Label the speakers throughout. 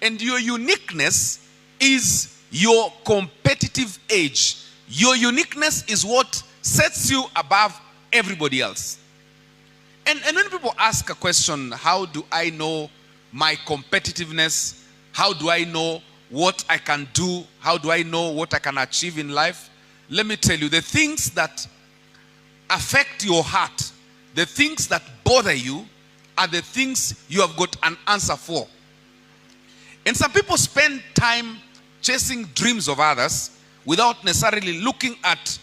Speaker 1: And your uniqueness is your competitive edge. Your uniqueness is what sets you above everybody else. And when people ask a question, how do I know my competitiveness? How do I know what I can do? How do I know what I can achieve in life? Let me tell you, the things that affect your heart, the things that bother you, are the things you have got an answer for. And some people spend time chasing dreams of others without necessarily looking at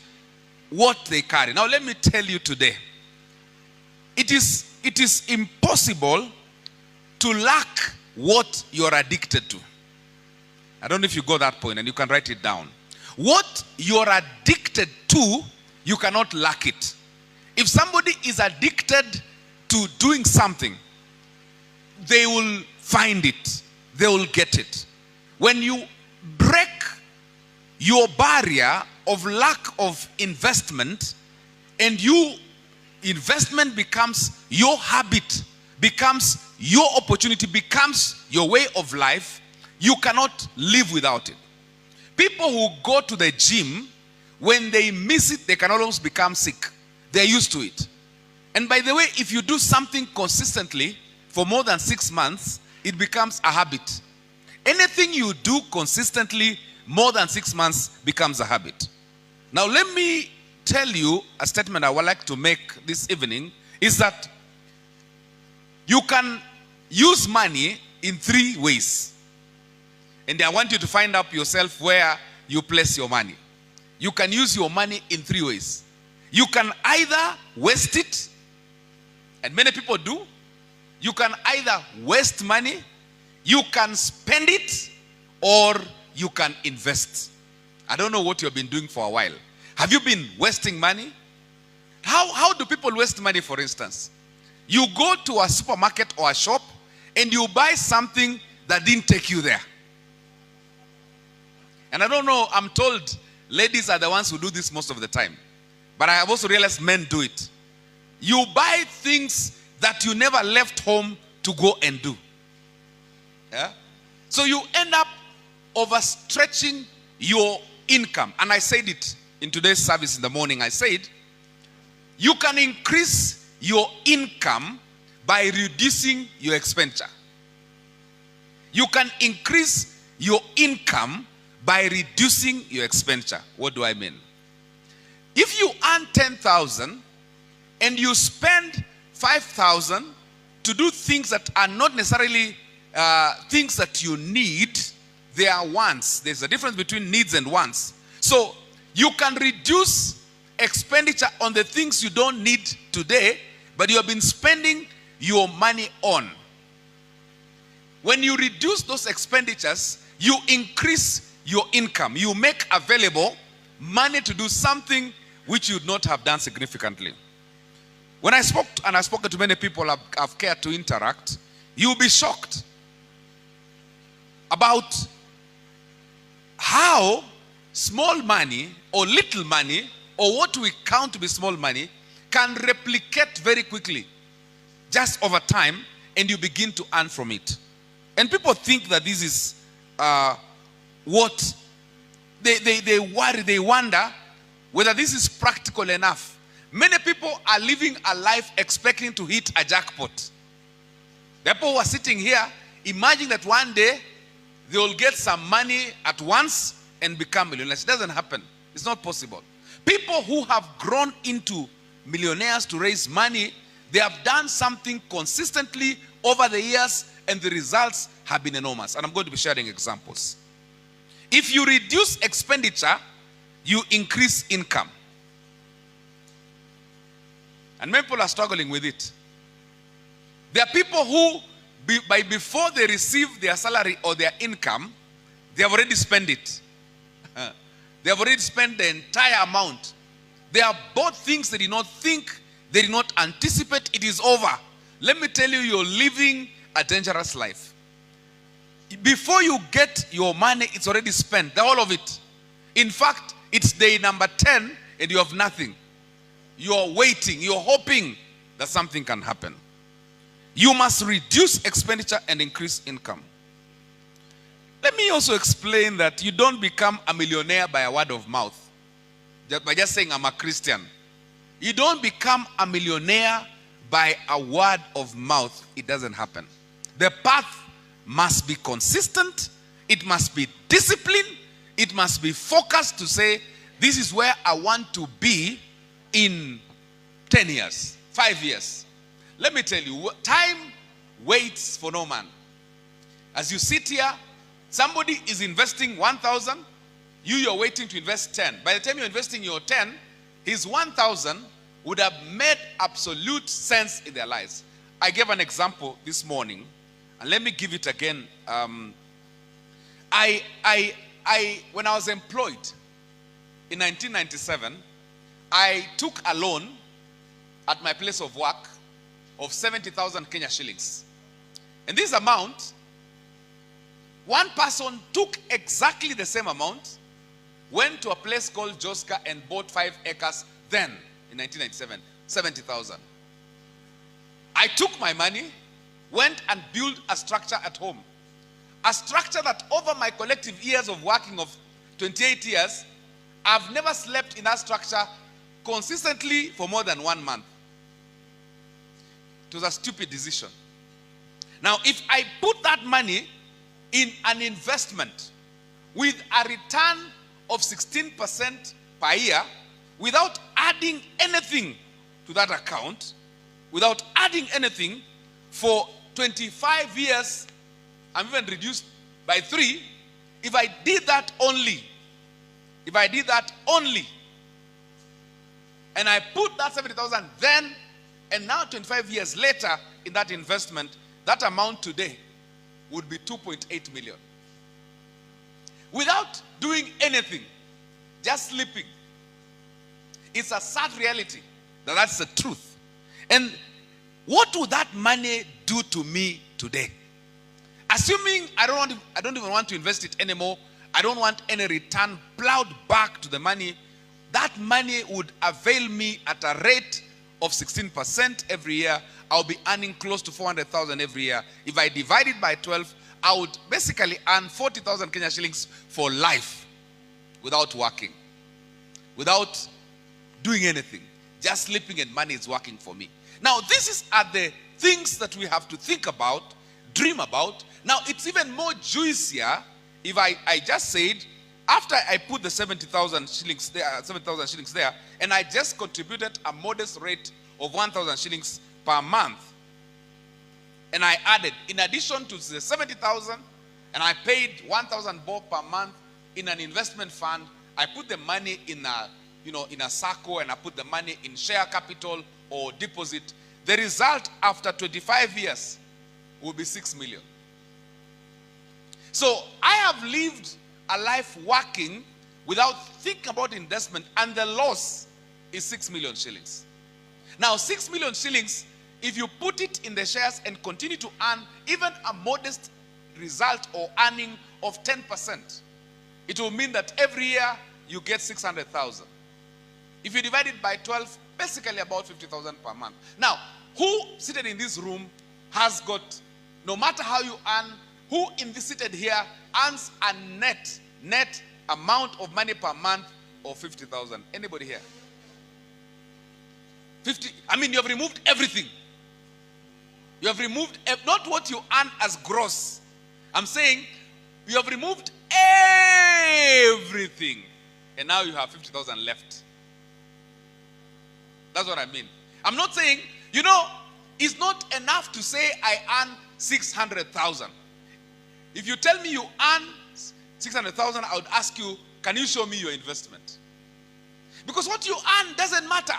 Speaker 1: what they carry. Now let me tell you today, it is impossible to lack what you're addicted to. I don't know if you got that point, and you can write it down. What you're addicted to, you cannot lack it. If somebody is addicted to doing something, they will find it. They will get it. When you break your barrier of lack of investment, and investment becomes your habit, becomes your opportunity, becomes your way of life, you cannot live without it. People who go to the gym, when they miss it, they can almost become sick. They're used to it. And by the way, if you do something consistently for more than 6 months, it becomes a habit. Anything you do consistently more than 6 months becomes a habit. Now let me tell you a statement I would like to make this evening, is that you can use money in 3 ways. And I want you to find out yourself where you place your money. You can use your money in 3 ways. You can either waste it, and many people do. You can either waste money, you can spend it, or you can invest. I don't know what you've been doing for a while. Have you been wasting money? How do people waste money, for instance? You go to a supermarket or a shop and you buy something that didn't take you there. And I don't know, I'm told ladies are the ones who do this most of the time. But I have also realized men do it. You buy things that you never left home to go and do. Yeah? So you end up overstretching your income. And I said it in today's service in the morning. I said, you can increase your income by reducing your expenditure. You can increase your income by reducing your expenditure. What do I mean? If you earn 10,000 and you spend 5,000 to do things that are not necessarily things that you need, they are wants. There's a difference between needs and wants. So you can reduce expenditure on the things you don't need today, but you have been spending your money on. When you reduce those expenditures, you increase your income. You make available money to do something which you would not have done significantly. When I spoke to many people I've cared to interact, you'll be shocked about how small money or little money or what we count to be small money can replicate very quickly just over time, and you begin to earn from it. And people think that this is what they worry, they wonder whether this is practical enough. Many people are living a life expecting to hit a jackpot. The people who are sitting here, imagine that one day they will get some money at once and become millionaires. It doesn't happen. It's not possible. People who have grown into millionaires to raise money, they have done something consistently over the years, and the results have been enormous. And I'm going to be sharing examples. If you reduce expenditure, you increase income. And many people are struggling with it. There are people who, before they receive their salary or their income, they have already spent it. They have already spent the entire amount. They have bought things they did not think, they did not anticipate. It is over. Let me tell you, you're living a dangerous life. Before you get your money, it's already spent, all of it. In fact, it's day number 10 and you have nothing. You're waiting, you're hoping that something can happen. You must reduce expenditure and increase income. me also explain that you don't become a millionaire by a word of mouth. By just saying I'm a Christian. You don't become a millionaire by a word of mouth. It doesn't happen. The path must be consistent. It must be disciplined. It must be focused to say, this is where I want to be in 10 years, 5 years. Let me tell you, time waits for no man. As you sit here, somebody is investing 1,000. You're waiting to invest 10. By the time you're investing your 10, his 1,000 would have made absolute sense in their lives. I gave an example this morning, and let me give it again. When I was employed in 1997, I took a loan at my place of work of 70,000 Kenya shillings. And this amount, one person took exactly the same amount, went to a place called Joska and bought 5 acres then in 1997, 70,000. I took my money, went and built a structure at home. A structure that over my collective years of working of 28 years, I've never slept in that structure consistently for more than 1 month. It was a stupid decision. Now, if I put that money in an investment with a return of 16% per year, without adding anything to that account, without adding anything for 25 years, I'm even reduced by 3. If I did that only, and I put that 70,000 then, and now 25 years later in that investment, that amount today would be 2.8 million. Without doing anything, just sleeping. It's a sad reality that that's the truth. And what would that money do to me today? Assuming I don't even want to invest it anymore, I don't want any return plowed back to the money, that money would avail me at a rate of 16% every year. I'll be earning close to 400,000 every year. If I divide it by 12, I would basically earn 40,000 Kenya shillings for life without working, without doing anything. Just sleeping and money is working for me. Now, are the things that we have to think about, dream about. Now, it's even more juicier if I just said, after I put the 70,000 shillings there, and I just contributed a modest rate of 1,000 shillings per month, and I added, in addition to the 70,000, and I paid 1,000 bob per month in an investment fund, I put the money in a circle, and I put the money in share capital or deposit. The result after 25 years will be 6 million. So I have lived a life working without thinking about investment, and the loss is 6 million shillings. Now, 6 million shillings, if you put it in the shares and continue to earn even a modest result or earning of 10%, it will mean that every year you get 600,000. If you divide it by 12, basically about 50,000 per month. Now, who seated in this room has got, no matter how you earn, who in this seated here earns a net amount of money per month of 50,000? Anybody here? 50, I mean, you have removed everything. You have removed, not what you earn as gross. I'm saying you have removed everything. And now you have 50,000 left. That's what I mean. I'm not saying, it's not enough to say I earn 600,000. If you tell me you earn 600,000, I would ask you, can you show me your investment? Because what you earn doesn't matter.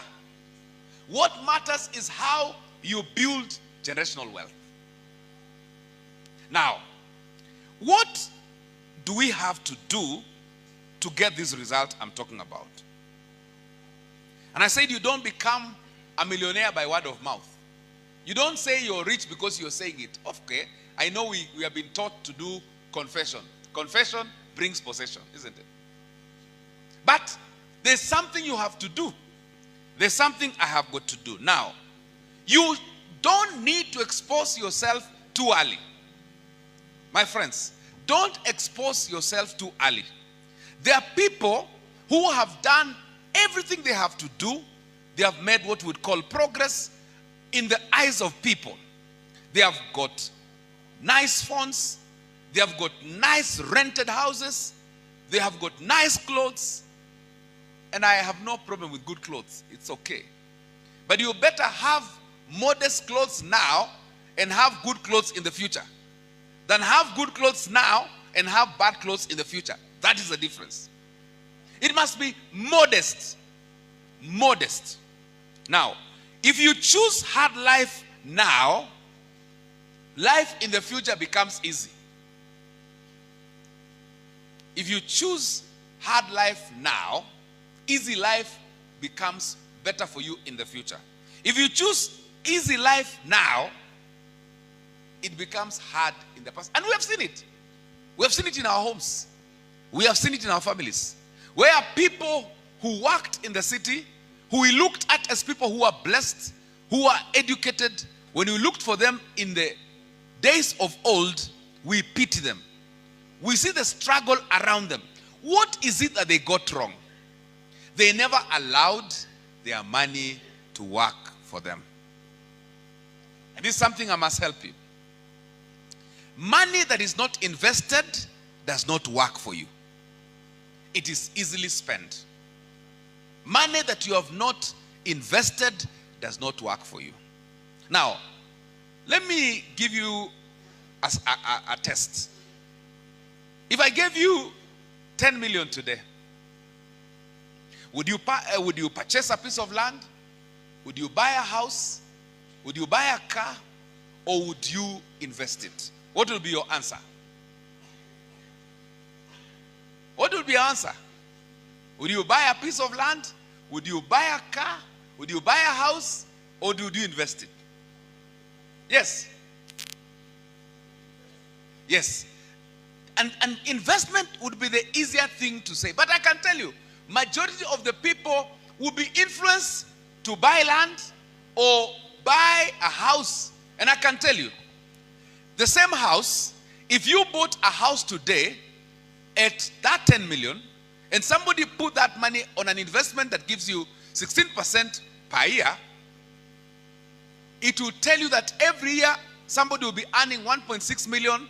Speaker 1: What matters is how you build generational wealth. Now, what do we have to do to get this result I'm talking about? And I said you don't become a millionaire by word of mouth. You don't say you're rich because you're saying it. Okay, I know we have been taught to do confession. Confession brings possession, isn't it? But there's something you have to do. There's something I have got to do. Now, you don't need to expose yourself too early. My friends, don't expose yourself too early. There are people who have done everything they have to do. They have made what we'd call progress in the eyes of people. They have got nice phones. They have got nice rented houses. They have got nice clothes. And I have no problem with good clothes. It's okay. But you better have modest clothes now and have good clothes in the future than have good clothes now and have bad clothes in the future. That is the difference. It must be modest. Modest. Now, if you choose hard life now, life in the future becomes easy. If you choose hard life now, easy life becomes better for you in the future. If you choose easy life now, it becomes hard in the past. And we have seen it. We have seen it in our homes. We have seen it in our families. Where people who worked in the city, who we looked at as people who are blessed, who are educated, when we looked for them in the days of old, we pity them. We see the struggle around them. What is it that they got wrong? They never allowed their money to work for them. And this is something I must help you. Money that is not invested does not work for you. It is easily spent. Money that you have not invested does not work for you. Now, let me give you a test. If I gave you 10 million today, would you purchase a piece of land? Would you buy a house? Would you buy a car? Or would you invest it? What will be your answer? What would be your answer? Would you buy a piece of land? Would you buy a car? Would you buy a house? Or would you invest it? Yes. Yes. And investment would be the easier thing to say. But I can tell you, majority of the people will be influenced to buy land or buy a house. And I can tell you, the same house, if you bought a house today at that 10 million, and somebody put that money on an investment that gives you 16% per year, it will tell you that every year somebody will be earning 1.6 million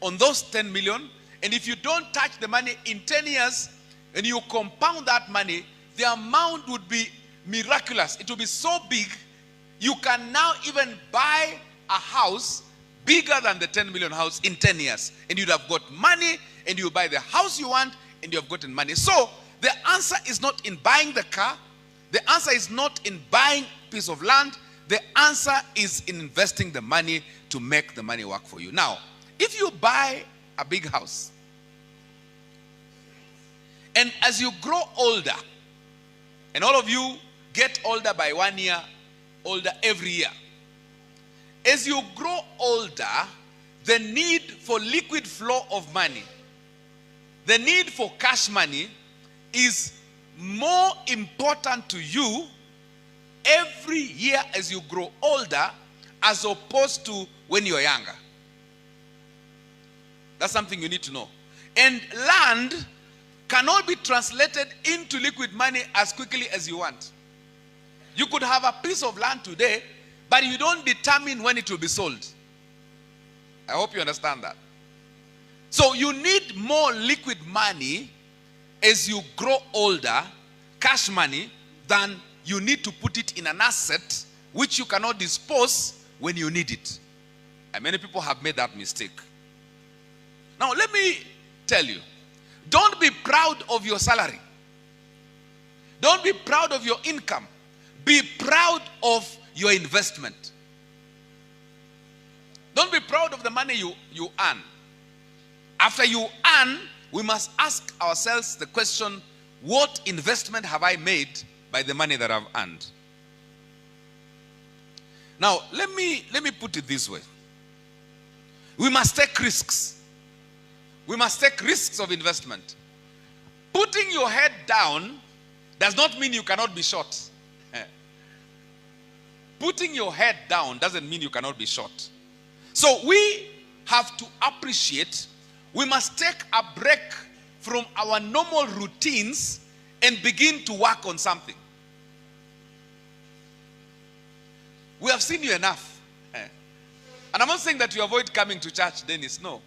Speaker 1: on those 10 million. And if you don't touch the money in 10 years and you compound that money, the amount would be miraculous. It will be so big, you can now even buy a house bigger than the 10 million house in 10 years. And you'd have got money and you buy the house you want and you have gotten money. So the answer is not in buying the car. The answer is not in buying a piece of land. The answer is in investing the money to make the money work for you. Now, if you buy a big house, and as you grow older, and all of you get older by 1 year, older every year, as you grow older, the need for liquid flow of money, the need for cash money is more important to you every year as you grow older as opposed to when you're younger. That's something you need to know. And land cannot be translated into liquid money as quickly as you want. You could have a piece of land today, but you don't determine when it will be sold. I hope you understand that. So you need more liquid money as you grow older, cash money, than you need to put it in an asset which you cannot dispose when you need it. And many people have made that mistake. Now let me tell you, don't be proud of your salary. Don't be proud of your income. Be proud of your investment. Don't be proud of the money you earn. After you earn, we must ask ourselves the question, what investment have I made by the money that I've earned? Now, let me put it this way. We must take risks. We must take risks of investment. Putting your head down does not mean you cannot be short. Putting your head down doesn't mean you cannot be short. So we have to appreciate We must take a break from our normal routines and begin to work on something. We have seen you enough. And I'm not saying that you avoid coming to church, Dennis. No.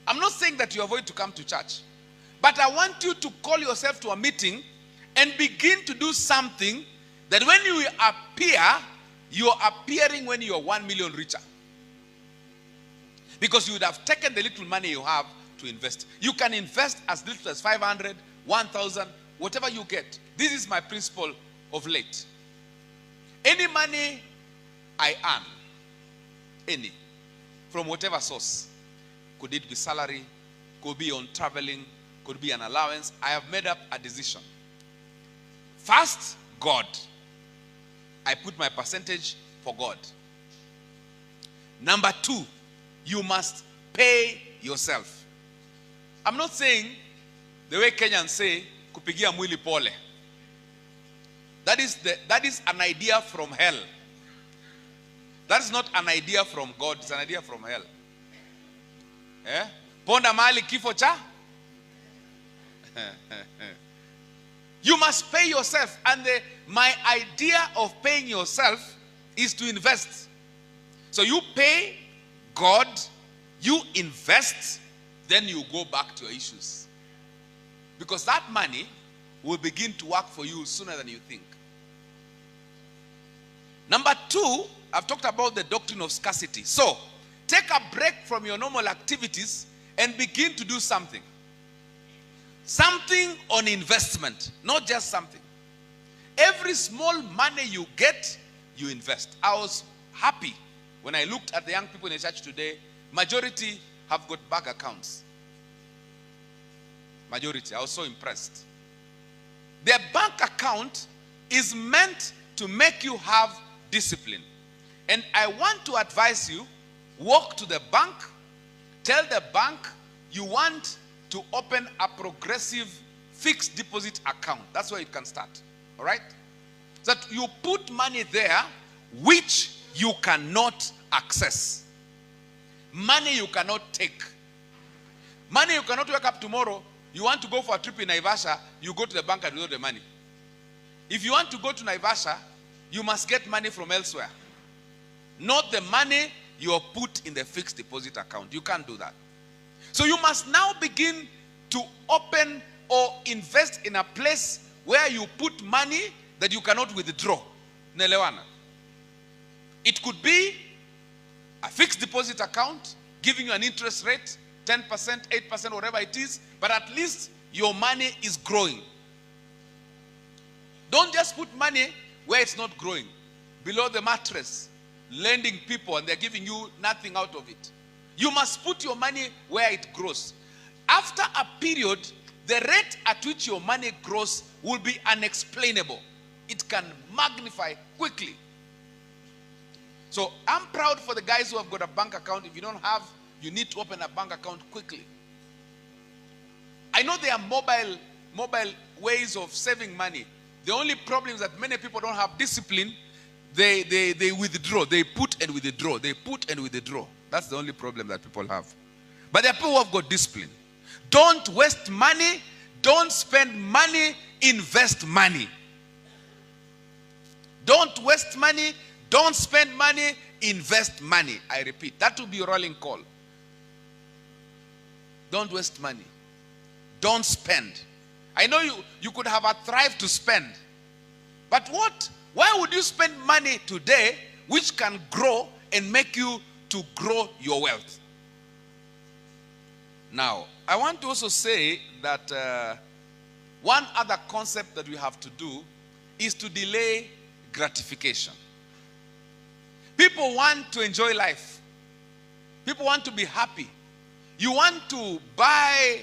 Speaker 1: I'm not saying that you avoid to come to church. But I want you to call yourself to a meeting and begin to do something that when you appear, you're appearing when you're 1 million richer. Because you would have taken the little money you have to invest. You can invest as little as 500, 1,000, whatever you get. This is my principle of late. Any money I earn, any, from whatever source, could it be salary, could be on traveling, could be an allowance, I have made up a decision. First, God. I put my percentage for God. Number 2, you must pay yourself. I'm not saying the way Kenyans say, kupigia mwili pole. That is an idea from hell. That is not an idea from God, it's an idea from hell. Eh? Ponda mali kifo cha? You must pay yourself. And my idea of paying yourself is to invest. So you pay God, you invest, then you go back to your issues. Because that money will begin to work for you sooner than you think. Number 2, I've talked about the doctrine of scarcity. So, take a break from your normal activities and begin to do something. Something on investment, not just something. Every small money you get, you invest. I was happy when I looked at the young people in the church today. Majority have got bank accounts. Majority. I was so impressed. Their bank account is meant to make you have discipline. And I want to advise you, walk to the bank, tell the bank you want to open a progressive fixed deposit account. That's where you can start. All right? So that you put money there which you cannot access. Money you cannot take. Money you cannot wake up tomorrow. You want to go for a trip in Naivasha, you go to the bank and withdraw the money. If you want to go to Naivasha, you must get money from elsewhere. Not the money you have put in the fixed deposit account. You can't do that. So you must now begin to open or invest in a place where you put money that you cannot withdraw. Nelewana. It could be a fixed deposit account giving you an interest rate, 10%, 8%, whatever it is, but at least your money is growing. Don't just put money where it's not growing. Below the mattress, lending people and they're giving you nothing out of it. You must put your money where it grows. After a period, the rate at which your money grows will be unexplainable. It can magnify quickly. So I'm proud for the guys who have got a bank account. If you don't have, you need to open a bank account quickly. I know there are mobile ways of saving money. The only problem is that many people don't have discipline. They withdraw. They put and withdraw. They put and withdraw. That's the only problem that people have. But there are people who have got discipline. Don't waste money. Don't spend money. Invest money. Don't waste money. Don't spend money. Invest money. I repeat. That will be your rolling call. Don't waste money. Don't spend. I know you could have a thrive to spend. But why would you spend money today which can grow and make you to grow your wealth? Now, I want to also say that one other concept that we have to do is to delay gratification. People want to enjoy life. People want to be happy. You want to buy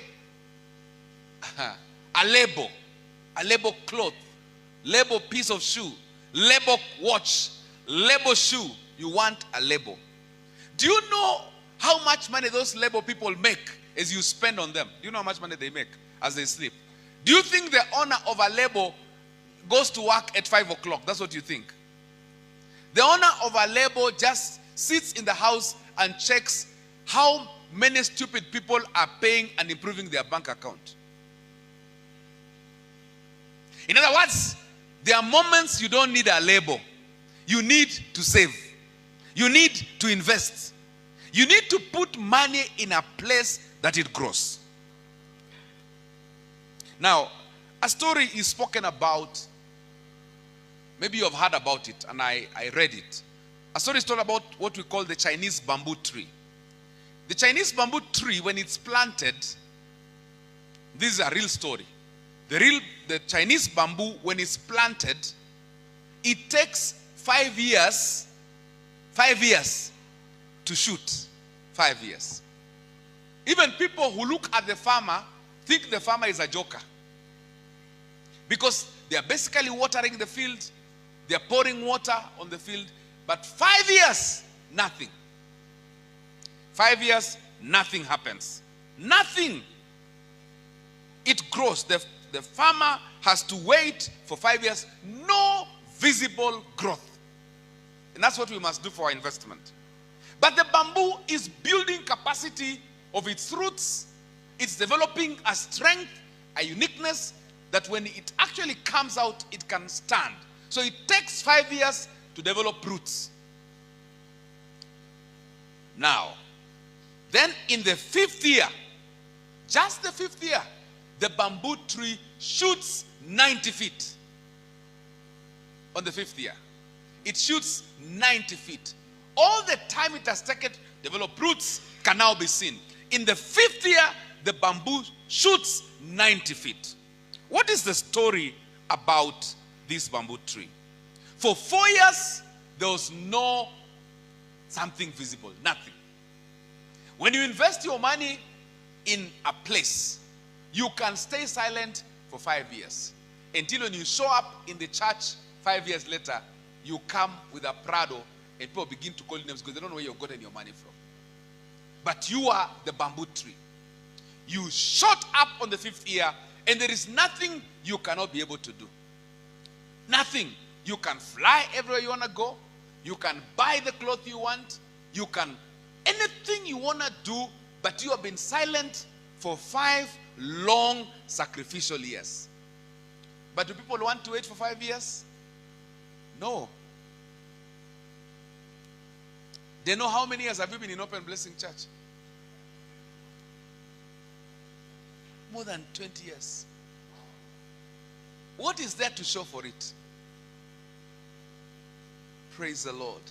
Speaker 1: a label cloth, label piece of shoe, label watch, label shoe. You want a label. Do you know how much money those label people make as you spend on them? Do you know how much money they make as they sleep? Do you think the owner of a label goes to work at 5 o'clock? That's what you think. The owner of a label just sits in the house and checks how many stupid people are paying and improving their bank account. In other words, there are moments you don't need a label. You need to save. You need to invest. You need to put money in a place that it grows. Now, a story is spoken about. Maybe you have heard about it, and I read it. A story is told about what we call the Chinese bamboo tree. The Chinese bamboo tree, when it's planted, this is a real story. The Chinese bamboo, when it's planted, it takes 5 years to shoot. 5 years. Even people who look at the farmer think the farmer is a joker. Because they are basically watering the field, they are pouring water on the field, but 5 years, nothing. 5 years, nothing happens. Nothing. It grows. The farmer has to wait for 5 years. No visible growth. And that's what we must do for our investment. But the bamboo is building capacity of its roots. It's developing a strength, a uniqueness, that when it actually comes out, it can stand. So it takes 5 years to develop roots. Now, then in the 5th year, just the 5th year, the bamboo tree shoots 90 feet. On the 5th year, it shoots 90 feet. All the time it has taken to develop roots can now be seen. In the 5th year, the bamboo shoots 90 feet. What is the story about this bamboo tree? For 4 years, there was no something visible, nothing. When you invest your money in a place, you can stay silent for 5 years. Until when you show up in the church 5 years later, you come with a Prado and people begin to call you names because they don't know where you've gotten your money from. But you are the bamboo tree. You shot up on the 5th year and there is nothing you cannot be able to do. Nothing. You can fly everywhere you want to go. You can buy the clothes you want. You can, anything you want to do, but you have been silent for 5 long sacrificial years. But do people want to wait for 5 years? No. They know how many years have you been in Open Blessing Church? More than 20 years. What is there to show for it? Praise the Lord.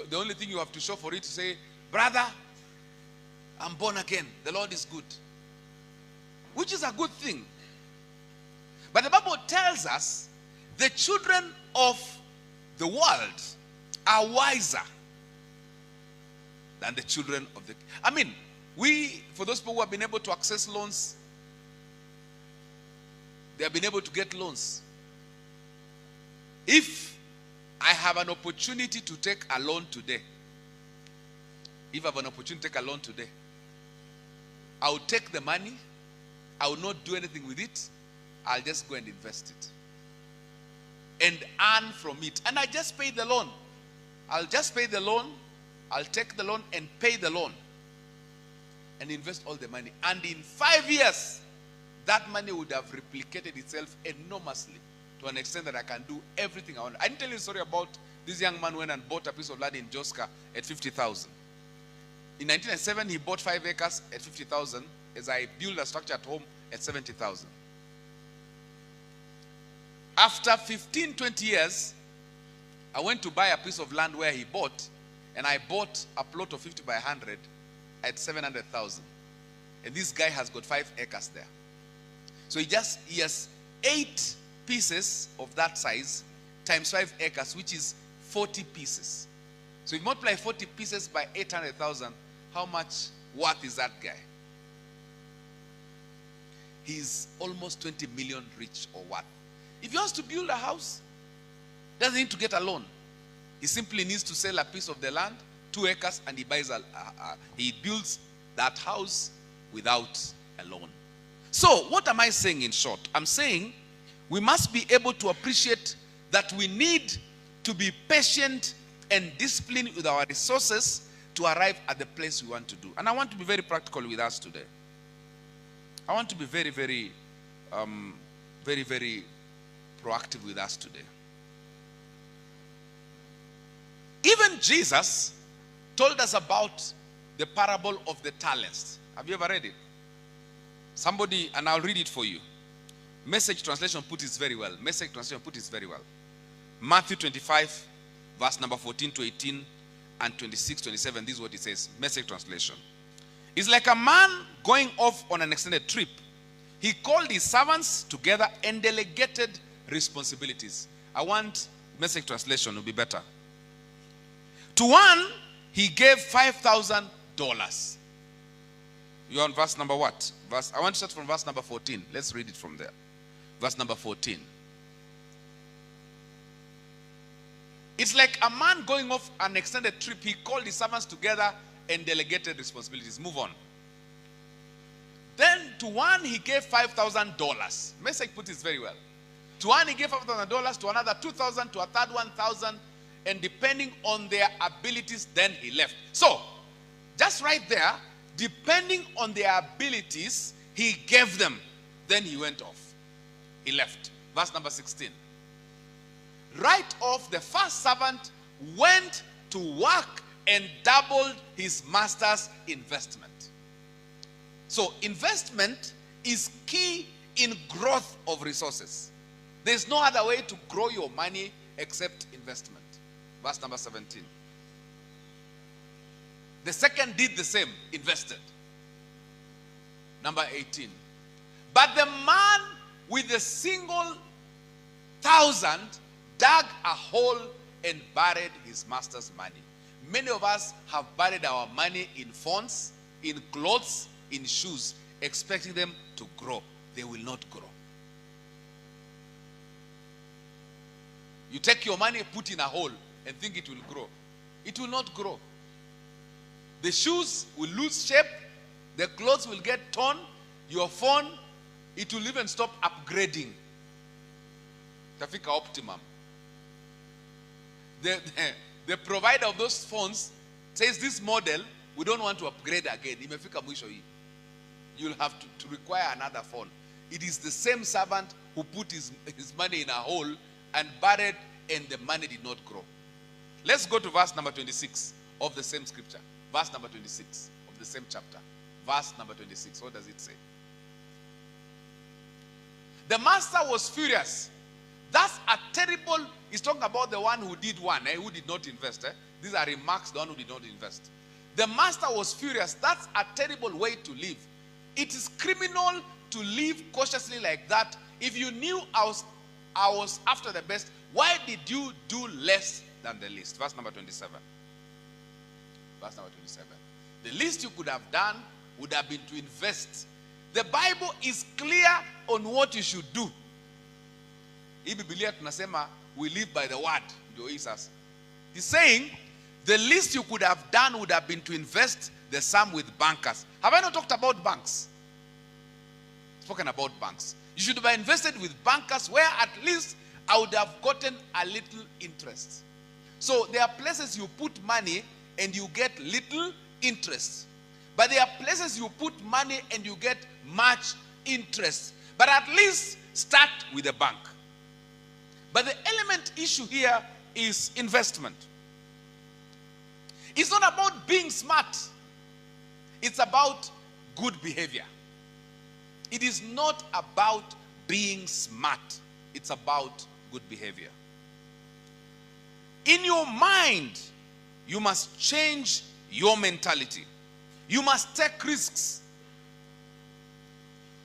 Speaker 1: The only thing you have to show for it is say, brother, I'm born again. The Lord is good. Which is a good thing. But the Bible tells us the children of the world are wiser than the children of the... I mean, for those people who have been able to access loans, they have been able to get loans. If I have an opportunity to take a loan today, I will take the money, I will not do anything with it, I'll just go and invest it and earn from it. And I just pay the loan. I'll just pay the loan, I'll take the loan and pay the loan and invest all the money. And in 5 years, that money would have replicated itself enormously to an extent that I can do everything I want. I didn't tell you a story about this young man went and bought a piece of land in Joska at 50,000. In 1997, he bought 5 acres at 50,000 as I built a structure at home at 70,000. After 15, 20 years, I went to buy a piece of land where he bought, and I bought a plot of 50 by 100 at 700,000. And this guy has got 5 acres there. So he has 8 pieces of that size times 5 acres, which is 40 pieces. So if you multiply 40 pieces by 800,000, how much worth is that guy? He's almost 20 million rich or worth. If he wants to build a house, doesn't need to get a loan. He simply needs to sell a piece of the land, 2 acres, and he buys he builds that house without a loan. So what am I saying in short? I'm saying we must be able to appreciate that we need to be patient and disciplined with our resources, to arrive at the place we want to do. And I want to be very practical with us today. I want to be very, very proactive with us today. Even Jesus told us about the parable of the talents. Have you ever read it? Somebody, and I'll read it for you. Message translation put it very well. Message translation put it very well. Matthew 25, verse number 14 to 18 and 26, 27. This is what it says. Message translation. It's like a man going off on an extended trip. He called his servants together and delegated responsibilities. I want message translation to be better. To one, he gave $5,000. You're on verse number what? I want to start from verse number 14. Let's read it from there. Verse number 14. It's like a man going off an extended trip. He called his servants together and delegated responsibilities. Move on. Then to one he gave $5,000. Message put it very well. To one he gave $5,000, to another $2,000, to a third $1,000, and depending on their abilities, then he left. So, just right there, depending on their abilities, he gave them. Then he went off. He left. Verse number 16. Right off, the first servant went to work and doubled his master's investment. So, investment is key in growth of resources. There's no other way to grow your money except investment. Verse number 17. The second did the same, invested. Number 18. But the man with the single $1,000 dug a hole and buried his master's money. Many of us have buried our money in phones, in clothes, in shoes, expecting them to grow. They will not grow. You take your money, put in a hole, and think it will grow. It will not grow. The shoes will lose shape. The clothes will get torn. Your phone, it will even stop upgrading. Tafika optimum. The provider of those phones says this model, we don't want to upgrade again. Imefika mwisho hii. You'll have to require another phone. It is the same servant who put his money in a hole and buried, and the money did not grow. Let's go to verse number 26 of the same scripture. Verse number 26 of the same chapter. Verse number 26. What does it say? The master was furious. That's a terrible, he's talking about the one who did one, who did not invest. These are remarks, the one who did not invest. The master was furious. That's a terrible way to live. It is criminal to live cautiously like that. If you knew I was after the best, why did you do less than the least? Verse number 27. Verse number 27. The least you could have done would have been to invest. The Bible is clear on what you should do. Hii Biblia tunasema we live by the word. He's saying the least you could have done would have been to invest the sum with bankers. Have I not talked about banks? Spoken about banks. You should have invested with bankers where at least I would have gotten a little interest. So there are places you put money and you get little interest. But there are places you put money and you get much interest. But at least start with a bank. But the element issue here is investment. It's not about being smart. It's about good behavior. It is not about being smart. It's about good behavior. In your mind, you must change your mentality. You must take risks.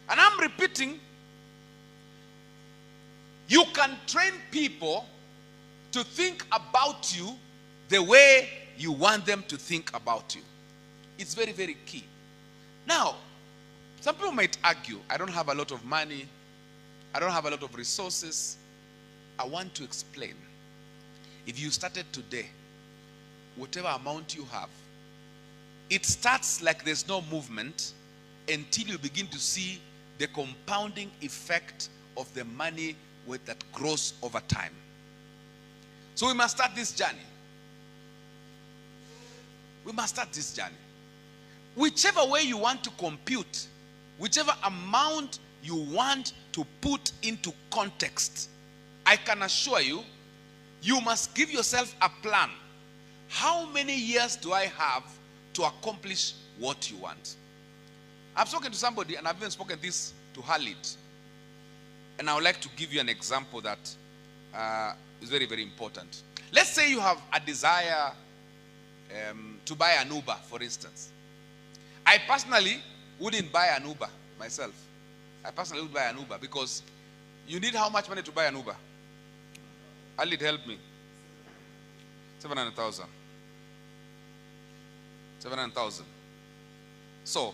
Speaker 1: And I'm repeating, you can train people to think about you the way you want them to think about you. It's very, very key. Now, some people might argue, I don't have a lot of money. I don't have a lot of resources. I want to explain. If you started today, whatever amount you have, it starts like there's no movement until you begin to see the compounding effect of the money that grows over time. So we must start this journey. We must start this journey. Whichever way you want to compute, whichever amount you want to put into context, I can assure you, you must give yourself a plan. How many years do I have to accomplish what you want? I've spoken to somebody, and I've even spoken this to Khalid. And I would like to give you an example that is very, very important. Let's say you have a desire to buy an Uber, for instance. I personally wouldn't buy an Uber myself. I personally would buy an Uber because you need how much money to buy an Uber? Khalid, help me. 700,000. 700,000. So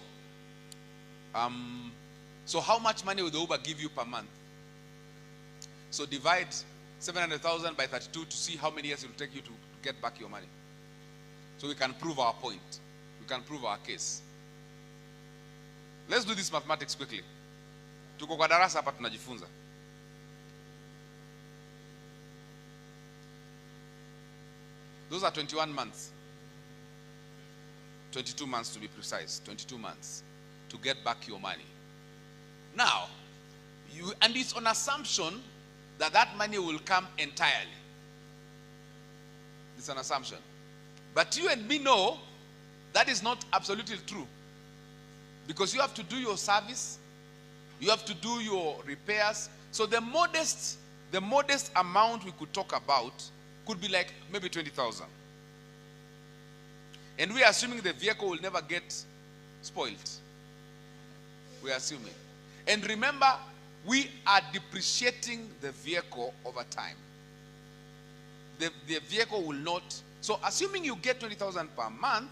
Speaker 1: how much money will the Uber give you per month? So divide 700,000 by 32 to see how many years it will take you to get back your money. So we can prove our point. We can prove our case. Let's do this mathematics quickly. Tuko kwa darasa hapa tunajifunza. Those are 21 months. 22 months to be precise. 22 months to get back your money. Now, and it's on assumption that that money will come entirely. It's an assumption. But you and me know that is not absolutely true. Because you have to do your service. You have to do your repairs. So the modest amount we could talk about could be like maybe 20,000. And we are assuming the vehicle will never get spoiled. We are assuming. And remember, we are depreciating the vehicle over time. The vehicle will not. So assuming you get 20,000 per month,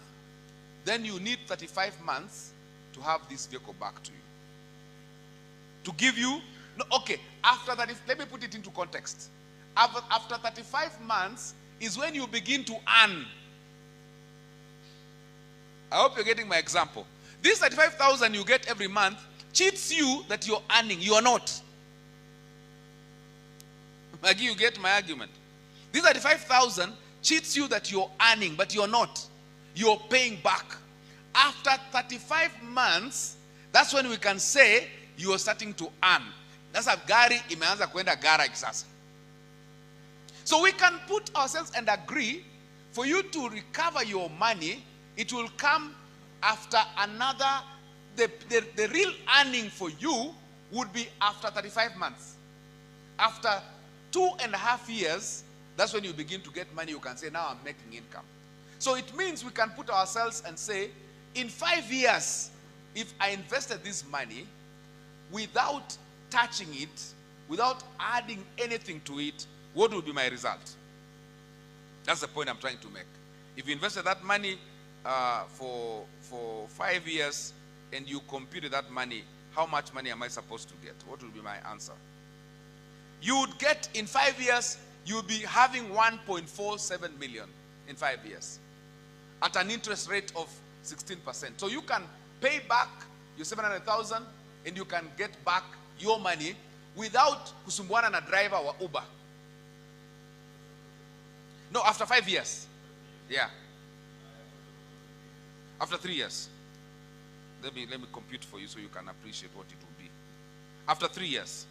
Speaker 1: then you need 35 months to have this vehicle back to you. To give you, no, okay, after that, let me put it into context. After 35 months is when you begin to earn. I hope you're getting my example. This 35,000 you get every month cheats you that you're earning. You are not. Maggie, you get my argument. This 35,000 cheats you that you're earning, but you're not. You're paying back. After 35 months, that's when we can say you are starting to earn. That's a gari imeanza kwenda garage sasa. So we can put ourselves and agree for you to recover your money, it will come after another, the real earning for you would be after 35 months. After 2.5 years, that's when you begin to get money. You can say, now I'm making income. So it means we can put ourselves and say, in 5 years, if I invested this money without touching it, without adding anything to it, what will be my result? That's the point I'm trying to make. If you invested that money for 5 years and you computed that money, how much money am I supposed to get? What will be my answer? You would get, in 5 years, you'll be having 1.47 million in 5 years at an interest rate of 16%. So you can pay back your 700,000 and you can get back your money without kusumbuana na driver wa Uber. No, after 5 years. Yeah. After 3 years. Let me compute for you so you can appreciate what it will be. After 3 years.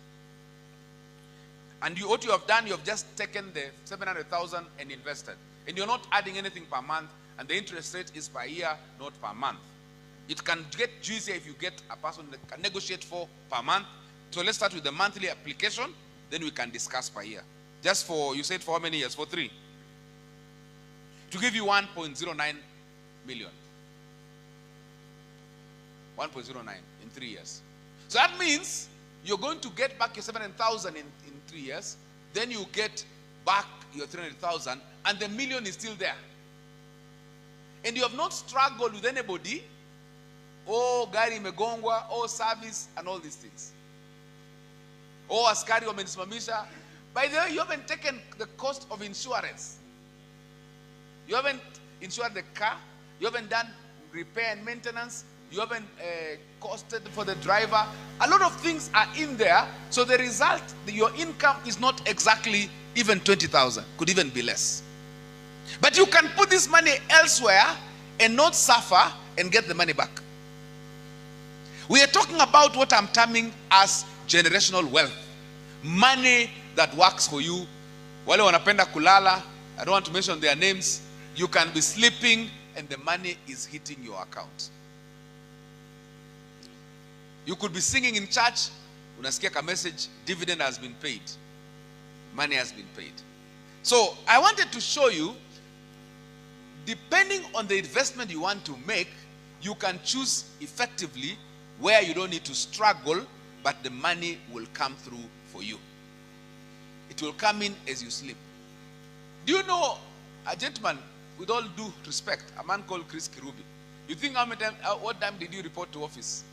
Speaker 1: And what you have done, you have just taken the 700,000 and invested. And you're not adding anything per month, and the interest rate is per year, not per month. It can get juicier if you get a person that can negotiate for per month. So let's start with the monthly application, then we can discuss per year. Just for, you said for how many years? For 3. To give you 1.09 million. 1.09 in 3 years. So that means you're going to get back your 700,000 in 3 years. Then you get back your 300,000 and the million is still there. And you have not struggled with anybody. Oh, gari imegongwa, oh, service, and all these things. Oh, askari wamenisimamisha. By the way, you haven't taken the cost of insurance. You haven't insured the car. You haven't done repair and maintenance. You haven't costed for the driver. A lot of things are in there. So the result, your income is not exactly even 20,000. Could even be less. But you can put this money elsewhere and not suffer and get the money back. We are talking about what I'm terming as generational wealth. Money that works for you. Wale wanapenda kulala, I don't want to mention their names. You can be sleeping and the money is hitting your account. You could be singing in church, unasikia ka message, dividend has been paid. Money has been paid. So I wanted to show you, depending on the investment you want to make, you can choose effectively where you don't need to struggle, but the money will come through for you. It will come in as you sleep. Do you know a gentleman, with all due respect, a man called Chris Kirubi? You think what time did you report to office?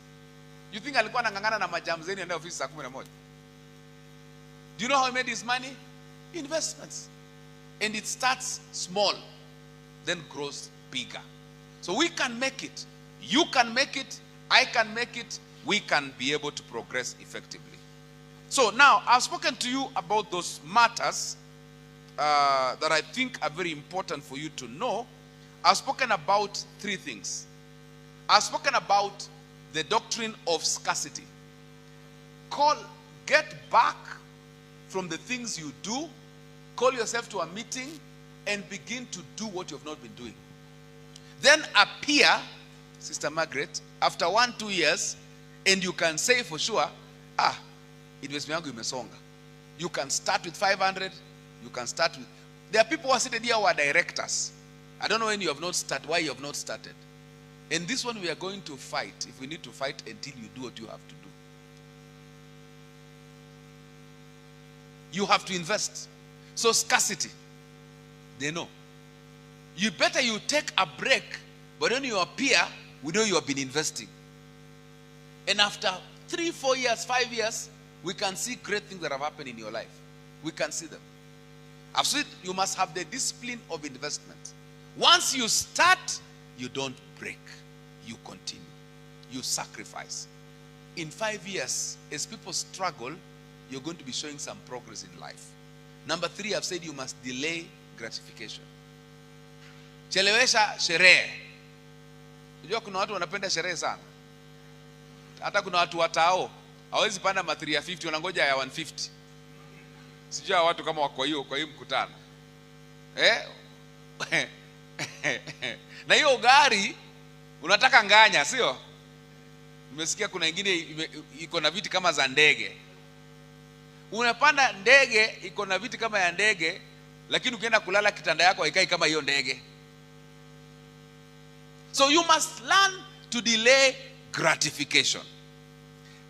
Speaker 1: You think alikuwa anangangana na majam zeni enda office saa 11? Do you know how he made his money? Investments. And it starts small, then grows bigger. So we can make it. You can make it. I can make it. We can be able to progress effectively. So now, I've spoken to you about those matters that I think are very important for you to know. I've spoken about three things. I've spoken about the doctrine of scarcity. Get back from the things you do, call yourself to a meeting, and begin to do what you have not been doing. Then appear, Sister Margaret, after 1-2 years, and you can say for sure, investment yangu imesonga. You can start with 500, you can start with... There are people who are sitting here who are directors. I don't know when you have not started, why you have not started. And this one we are going to fight, if we need to fight until you do what you have to do. You have to invest. So scarcity, they know. You better you take a break, but when you appear, we know you have been investing. And after 3, 4 years, 5 years, we can see great things that have happened in your life. We can see them. I've said you must have the discipline of investment. Once you start, you don't break. You continue. You sacrifice. In 5 years, as people struggle, you're going to be showing some progress in life. Number 3, I've said you must delay gratification. Chelewesha sherehe. Unajua kuna watu wanapenda sherehe sana. Hata kuna watu watao hawezi panda matri ya 50, wanangoja ya 150. Sijua watu kama wako kwa hiyo mkutano. Na hiyo gari unataka nganya, sio? Nimesikia kuna wengine iko na viti kama za ndege. Unapanda ndege iko na viti kama ya ndege, lakini ukienda kulala kitanda yako haikai kama hiyo ndege. So you must learn to delay gratification.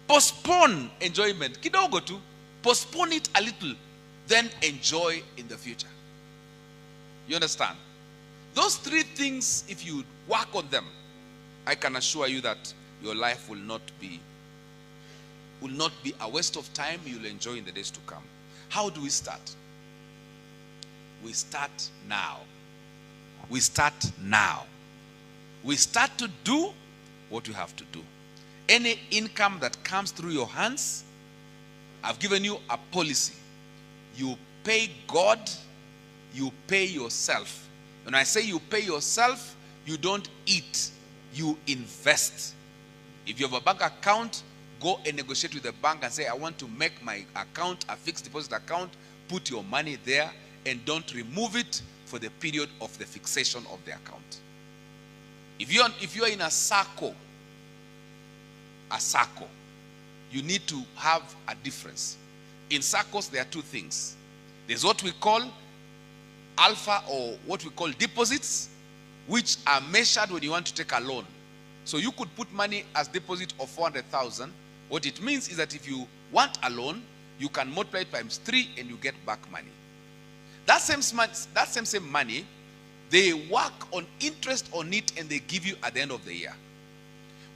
Speaker 1: Postpone enjoyment. Kidogo tu. Postpone it a little. Then enjoy in the future. You understand? Those 3 things, if you work on them, I can assure you that your life will not be a waste of time. You'll enjoy in the days to come. How do we start? We start now. We start now. We start to do what we have to do. Any income that comes through your hands, I've given you a policy. You pay God, you pay yourself. When I say you pay yourself, you don't eat, you invest. If you have a bank account, go and negotiate with the bank and say, I want to make my account a fixed deposit account. Put your money there and don't remove it for the period of the fixation of the account. If you're in a SACCO, you need to have a difference. In SACCOs, there are 2 things. There's what we call alpha, or what we call deposits, which are measured when you want to take a loan. So you could put money as deposit of 400,000. What it means is that if you want a loan, you can multiply it times 3 and you get back money. That same money, they work on interest on it and they give you at the end of the year.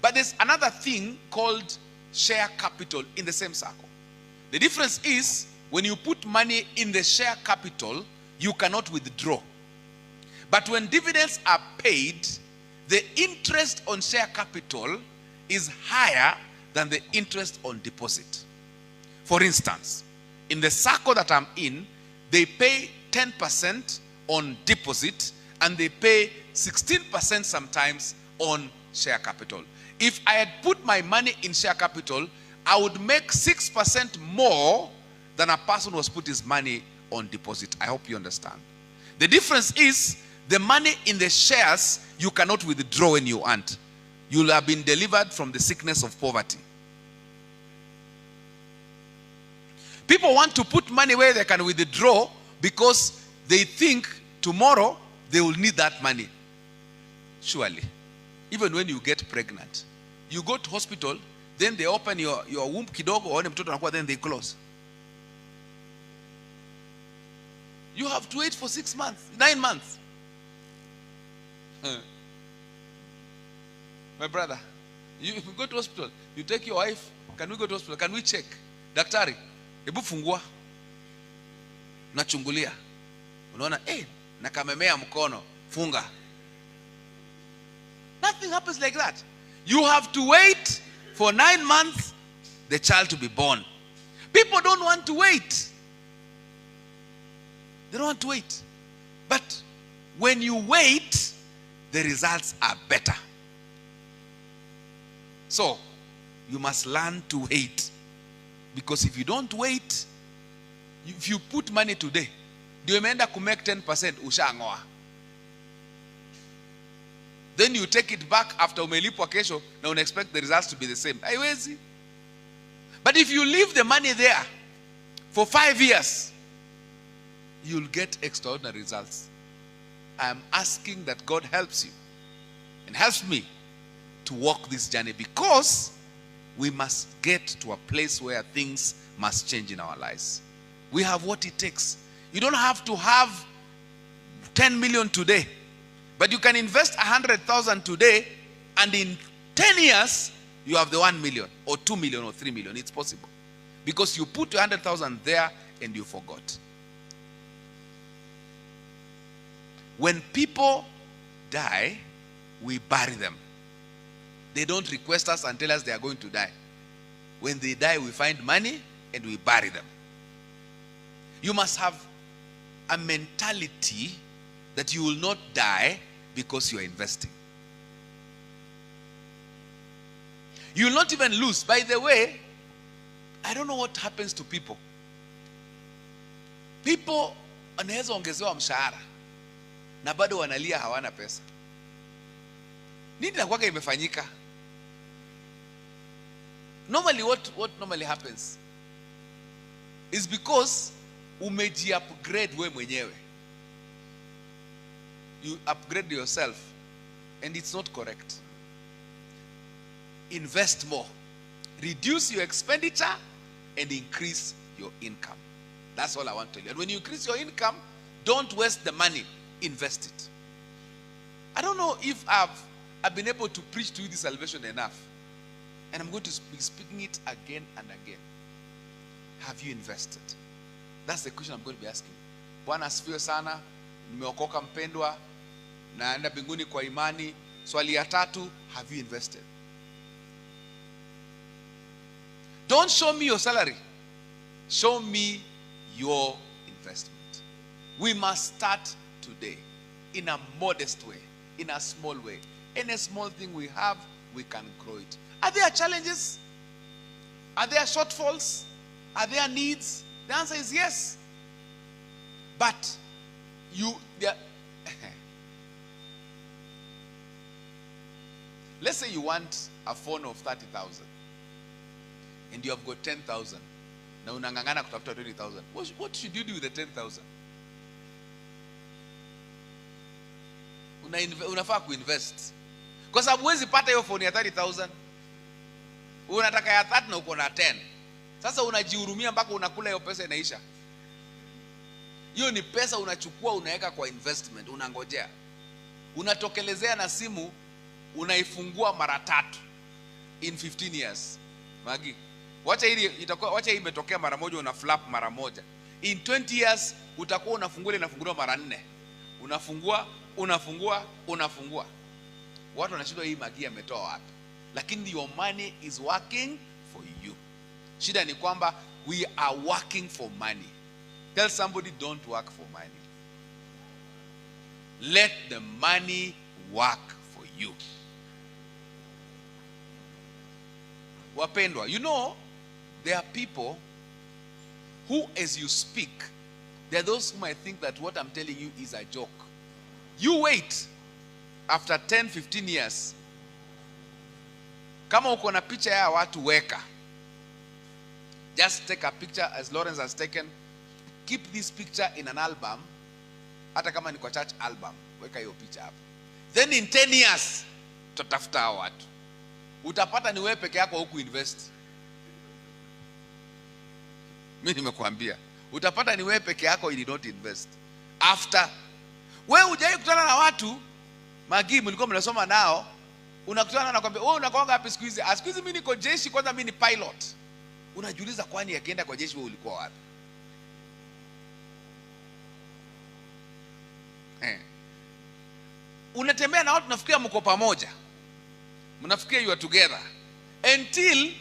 Speaker 1: But there's another thing called share capital in the same SACCO. The difference is when you put money in the share capital, you cannot withdraw. But when dividends are paid, the interest on share capital is higher than the interest on deposit. For instance, in the SACCO that I'm in, they pay 10% on deposit and they pay 16% sometimes on share capital. If I had put my money in share capital, I would make 6% more than a person who has put his money on deposit. I hope you understand. The difference is the money in the shares you cannot withdraw when you want. You'll have been delivered from the sickness of poverty. People want to put money where they can withdraw because they think tomorrow they will need that money. Surely, even when you get pregnant, you go to hospital, then they open your womb kidogo, then they close. You have to wait for 6 months, 9 months. My brother, if you go to hospital, you take your wife, can we go to hospital? Can we check? Daktari, hebu fungua. Nachungulia. Unaona, nakamemea mkono, funga. Nothing happens like that. You have to wait for 9 months, the child to be born. People don't want to wait. They don't want to wait. But when you wait, the results are better. So, you must learn to wait. Because if you don't wait, if you put money today, you may end up to make 10% ushangoa. Then you take it back after umelipwa kesho na expect the results to be the same. Haiwezi. But if you leave the money there for 5 years, you'll get extraordinary results. I am asking that God helps you and helps me to walk this journey, because we must get to a place where things must change in our lives. We have what it takes. You don't have to have 10 million today, but you can invest 100,000 today, and in 10 years, you have the 1 million or 2 million or 3 million. It's possible. Because you put 100,000 there and you forgot. When people die, we bury them. They don't request us and tell us they are going to die. When they die, we find money and we bury them. You must have a mentality that you will not die because you are investing. You will not even lose. By the way, I don't know what happens to people. People wanaweza ongezewa mshahara na bado wanalia hawana pesa. Nini nakuwaga imefanyika? Normally what normally happens is because umeji upgrade we mwenyewe. You upgrade yourself and it's not correct. Invest more. Reduce your expenditure and increase your income. That's all I want to tell you. And when you increase your income, don't waste the money. Invest it. I don't know if I've been able to preach to you this salvation enough. And I'm going to be speaking it again and again. Have you invested? That's the question I'm going to be asking. Bwana asifiwe sana. Nimeokoka mpendwa. Naenda mbinguni kwa imani. Swali ya tatu, have you invested? Don't show me your salary. Show me your investment. We must start today in a modest way, in a small way. Any small thing we have, we can grow it. Are there challenges? Are there shortfalls? Are there needs? The answer is yes. But let's say you want a phone of 30,000 and you have got 10,000. Now unangangana kutafuta 20,000. What should you do with the 10,000? Unafaa kuinvest. Kwa sababu huwezi pata hiyo phone ya 30,000. Unataka ya 30 na uko na 10. Sasa unajihurumia mpaka unakula hiyo pesa inaisha. Hiyo ni pesa unachukua unaweka kwa investment, unangojea. Unatokelezea na simu, unaifungua mara 3 in 15 years. Magi, wacha hii imetokea mara moja, una flap mara moja. In 20 years utakuwa unafungua inafunguliwa mara 4. Unafungua. Watu wanashindwa hii Magi ametoa wapi? Lakini your money is working for you. Shida ni kwamba we are working for money. Tell somebody, don't work for money. Let the money work for you. Wapendwa, you know, there are people who, as you speak, there are those who might think that what I'm telling you is a joke. You wait. After 10, 15 years, kama uko na picha ya watu weka. Just take a picture as Lawrence has taken. Keep this picture in an album. Hata kama ni kwa church album, weka hiyo picha hapo. Then in 10 years, tutafuta hao watu. Utapata ni wewe peke yako huku invest. Mimi nimekuambia, utapata ni wewe peke yako you did not invest. After wewe hujai kutana na watu Magi mlikuwa mnasoma nao, unakutana na kwambia wewe unakoanga wapi siku hizi? Siku hizi mimi niko jeshi, kwanza mimi ni pilot. Unajiuliza kwani akienda kwa jeshi wewe ulikuwa wapi? Unatembea na watu unafikiria mko pamoja. Mnafikiria you are together. Until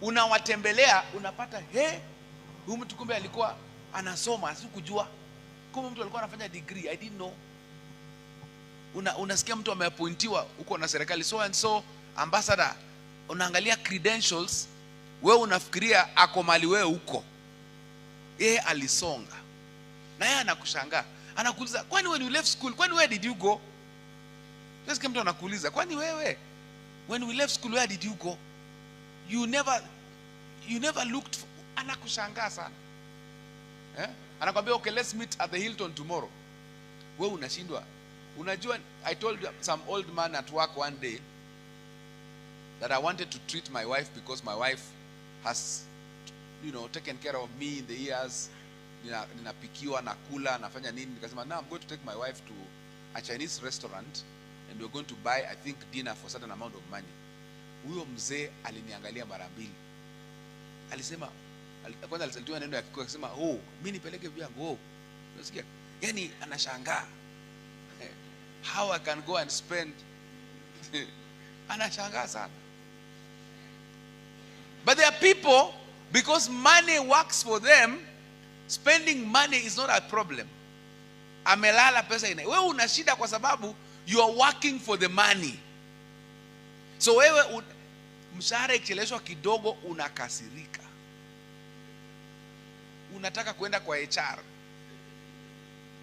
Speaker 1: unawatembelea unapata huyu mtu kumbe alikuwa anasoma, sikujua. Kumbe mtu alikuwa anafanya degree, I didn't know. Unasikia mtu ameappointiwa huko na serikali so and so ambassador, unaangalia credentials, wewe unafikiria ako mali wewe huko. Yeye alisonga. Na yeye anakushangaa. Anakuuliza, "Kwani when you left school, kwani where did you go?" Sasa mtu anakuuliza, "Kwani wewe when we left school where did you go? You never looked for..." Anakushangaa sana. Anakuambia, "Okay, let's meet at the Hilton tomorrow." Wewe unashindwa. Unajua, I told some old man at work one day that I wanted to treat my wife because my wife has, taken care of me in the years. Ninapikiwa, nakula, nafanya nini. Nikasema, "Now I'm going to take my wife to a Chinese restaurant and we're going to buy, I think, dinner for a certain amount of money." Huyo mzee aliniangalia mara mbili. Alisema, kwanza alisema neno ya Kikuyu, akasema, mimi nipeleke vyangu. Unasikia? Yaani anashangaa. How I can go and spend. Anashangaa sana. But there are people, because money works for them, spending money is not a problem. Amelala pesa ina. Wewe una shida kwa sababu you are working for the money. So wewe mshahara ikicheleshwa kidogo unakasirika. Unataka kwenda kwa HR.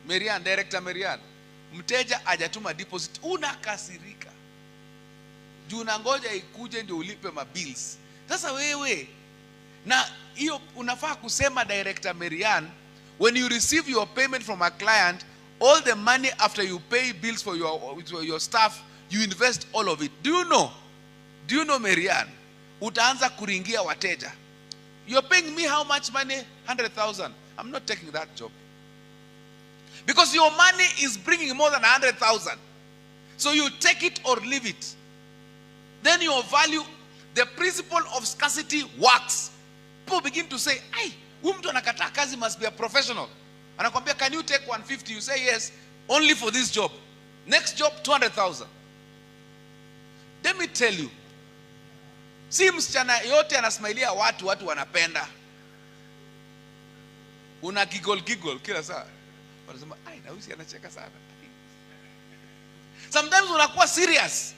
Speaker 1: Marian, director Marian, mteja hajatuma deposit, unakasirika. Juu unangoja ikuje ndio ulipe mabills. Sasa wewe, na hiyo unafaa kusema director Marian, when you receive your payment from a client, all the money after you pay bills for your staff, you invest all of it. Do you know Marian? Utaanza kuringia wateja. You're paying me how much money? 100,000. I'm not taking that job. Because your money is bringing more than 100,000. So you take it or leave it. Then your value, the principle of scarcity works. People begin to say, huyu mtu anakataa kazi must be a professional. Anakuambia, "Can you take 150?" You say, "Yes, only for this job." Next job, 200,000. Let me tell you, si msichana yote anasmailia watu wanapenda. Una giggle kila saa. Wanasema, na huyu anacheka sana. Sometimes unakuwa serious.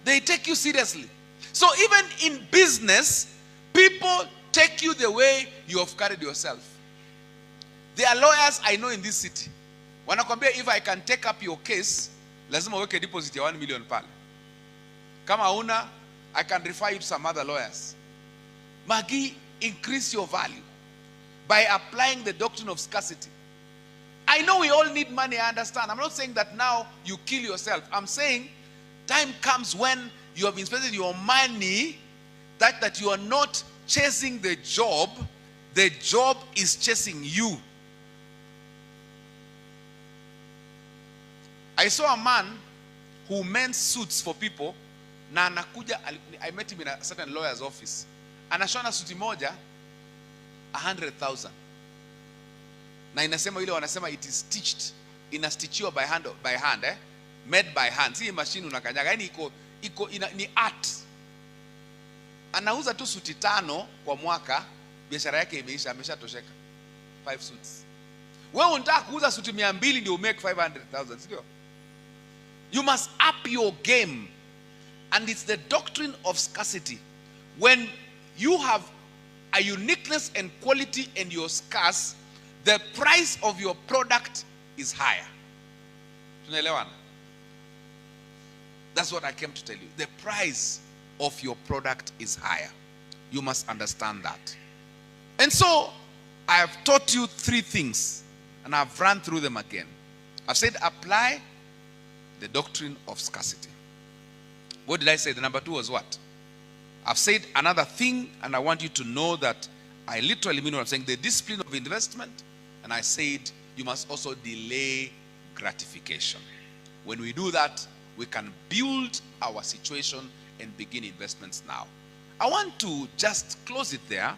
Speaker 1: They take you seriously. So even in business, people take you the way you have carried yourself. There are lawyers I know in this city. Wanakwambia, "If I can take up your case, lazima uweke deposit ya 1 million pale. Kama una, I can refer you to some other lawyers." Magi, increase your value by applying the doctrine of scarcity. I know we all need money, I understand. I'm not saying that now you kill yourself. I'm saying time comes when you have invested your money that you are not chasing the job is chasing you. I saw a man who mends suits for people. Na anakuja, I met him in a certain lawyer's office. Anashona suti moja 100,000. Na inasema ile wanasema it is stitched, inastitchiwa by hand, made by hand. Si machine unakanyaga, yani ni art. Anauza tu suti 5 kwa mwaka, biashara yake imeisha, ameshatosheka. 5 suits. Wewe unataka kuuza suti 200 ndio make 500,000, sio? You must up your game. And it's the doctrine of scarcity. When you have a uniqueness and quality and you're scarce, the price of your product is higher. Tunaelewana? That's what I came to tell you. The price of your product is higher. You must understand that. And so, I have taught you 3 things, and I've run through them again. I've said apply the doctrine of scarcity. What did I say? The number 2 was what? I've said another thing, and I want you to know that I literally mean what I'm saying. The discipline of investment. And I said you must also delay gratification. When we do that, we can build our situation and begin investments now. I want to just close it there.